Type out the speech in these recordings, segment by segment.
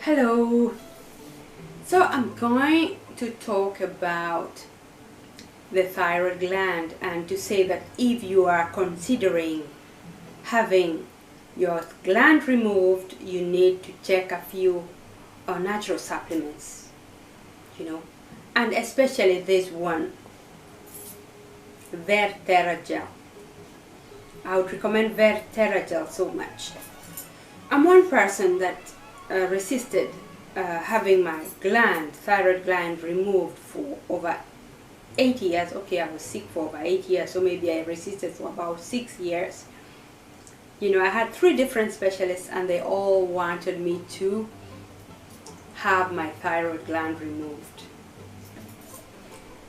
Hello. So I'm going to talk about the thyroid gland and to say that if you are considering having your gland removed, you need to check a few natural supplements, and especially this one, Verterra. I would recommend Verterra so much. I'm one person that resisted having my thyroid gland removed for over 8 years. Okay, I was sick for over 8 years, so maybe I resisted for about 6 years. I had 3 different specialists and they all wanted me to have my thyroid gland removed.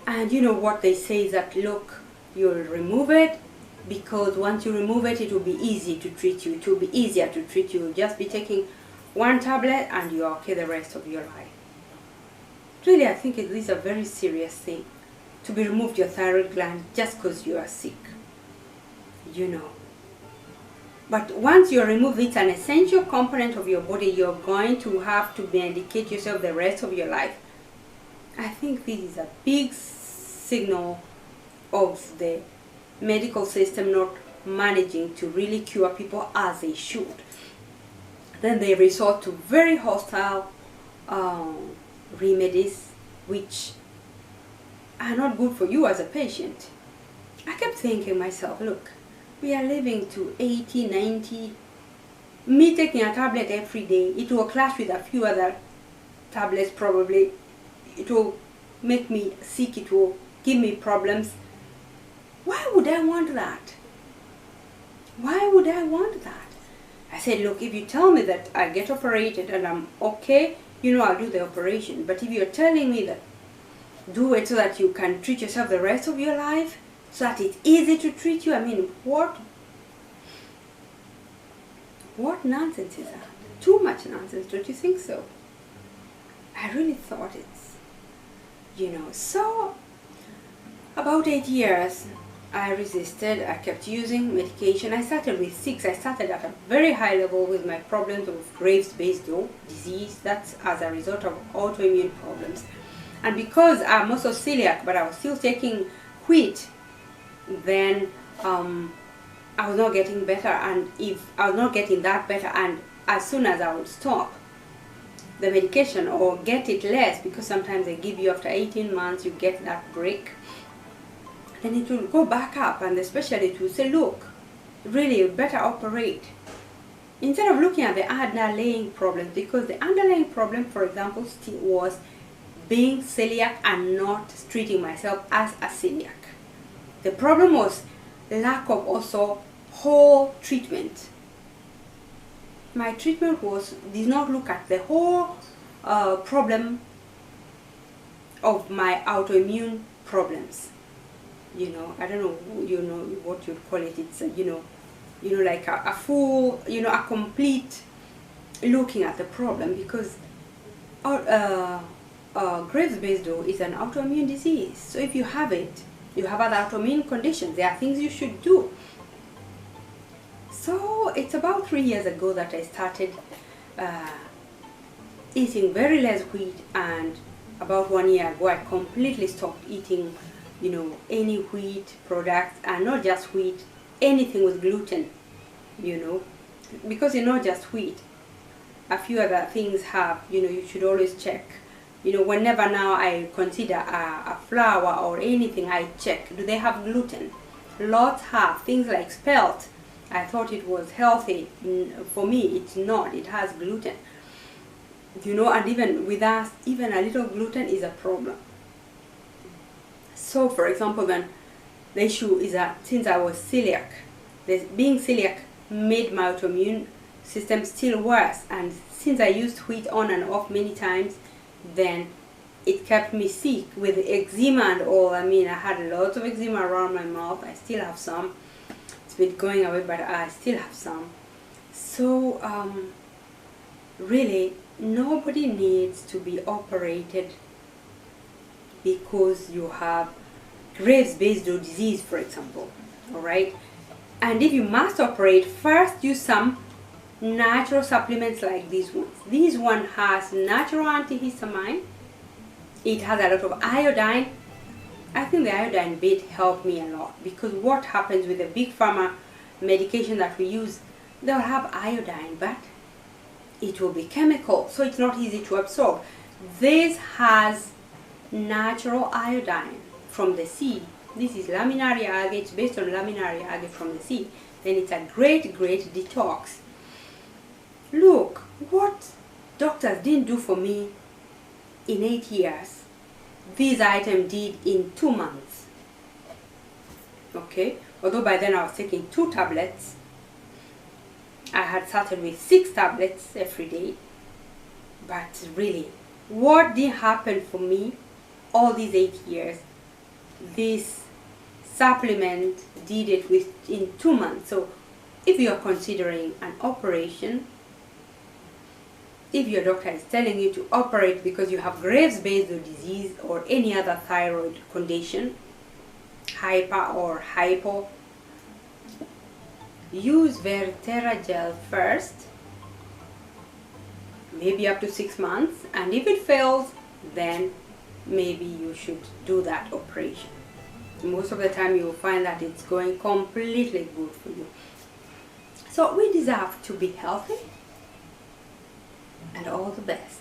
And what they say is that, look, you'll remove it because once you remove it, it will be easy to treat you. It will be easier to treat you. You'll just be taking 1 tablet and you're okay the rest of your life. Really, I think it is a very serious thing to be removed your thyroid gland just because you are sick. But once you're removed, it's an essential component of your body. You're going to have to medicate yourself the rest of your life. I think this is a big signal of the medical system not managing to really cure people as they should. Then they resort to very hostile remedies which are not good for you as a patient. I kept thinking myself, look, we are living to 80, 90. Me taking a tablet every day, it will clash with a few other tablets probably. It will make me sick, it will give me problems. Why would I want that? Why would I want that? I said, look, if you tell me that I get operated and I'm okay, I'll do the operation. But if you're telling me that do it so that you can treat yourself the rest of your life, so that it's easy to treat you, I mean, what nonsense is that? Too much nonsense, don't you think so? I really thought it's, so about 8 years, I resisted. I kept using medication. I started with 6. I started at a very high level with my problems of Graves-based disease. That's as a result of autoimmune problems. And because I'm also celiac, but I was still taking wheat, then I was not getting better. And if I was not getting that better, and as soon as I would stop the medication or get it less, because sometimes they give you after 18 months, you get that break, then it will go back up, and the specialist will say, look, really, you better operate. Instead of looking at the underlying problems, because the underlying problem, for example, still was being celiac and not treating myself as a celiac. The problem was lack of also whole treatment. My treatment did not look at the whole problem of my autoimmune problems. I don't know, what you'd call it. It's, like a full, a complete looking at the problem, because Graves-based is an autoimmune disease. So if you have it, you have other autoimmune conditions, there are things you should do. So it's about 3 years ago that I started eating very less wheat, and about 1 year ago I completely stopped eating any wheat products, and not just wheat, anything with gluten, because not just wheat, a few other things have, you should always check. Whenever now I consider a flour or anything, I check, do they have gluten? Lots have. Things like spelt, I thought it was healthy. For me, it's not. It has gluten. And even with us, even a little gluten is a problem. So, for example, then the issue is that since I was celiac, being celiac made my autoimmune system still worse. And since I used wheat on and off many times, then it kept me sick with eczema and all. I mean, I had lots of eczema around my mouth. I still have some. It's been going away, but I still have some. So, really, nobody needs to be operated because you have Graves-based disease, for example. Alright? And if you must operate, first use some natural supplements like these ones. This one has natural antihistamine. It has a lot of iodine. I think the iodine bit helped me a lot, because what happens with the big pharma medication that we use, they'll have iodine, but it will be chemical, so it's not easy to absorb. This has natural iodine from the sea. This is laminaria algae. It's based on laminaria algae from the sea. Then it's a great detox. Look what doctors didn't do for me in 8 years. This item did in 2 months. Okay, although by then I was taking 2 tablets. I had started with 6 tablets every day. But really, what did happen for me all these 8 years? This supplement did it within 2 months. So if you are considering an operation, if your doctor is telling you to operate because you have Graves' basal disease or any other thyroid condition, hyper or hypo, use Vertera gel first, maybe up to 6 months, and if it fails, then maybe you should do that operation. Most of the time you will find that it's going completely good for you. So we deserve to be healthy, and all the best.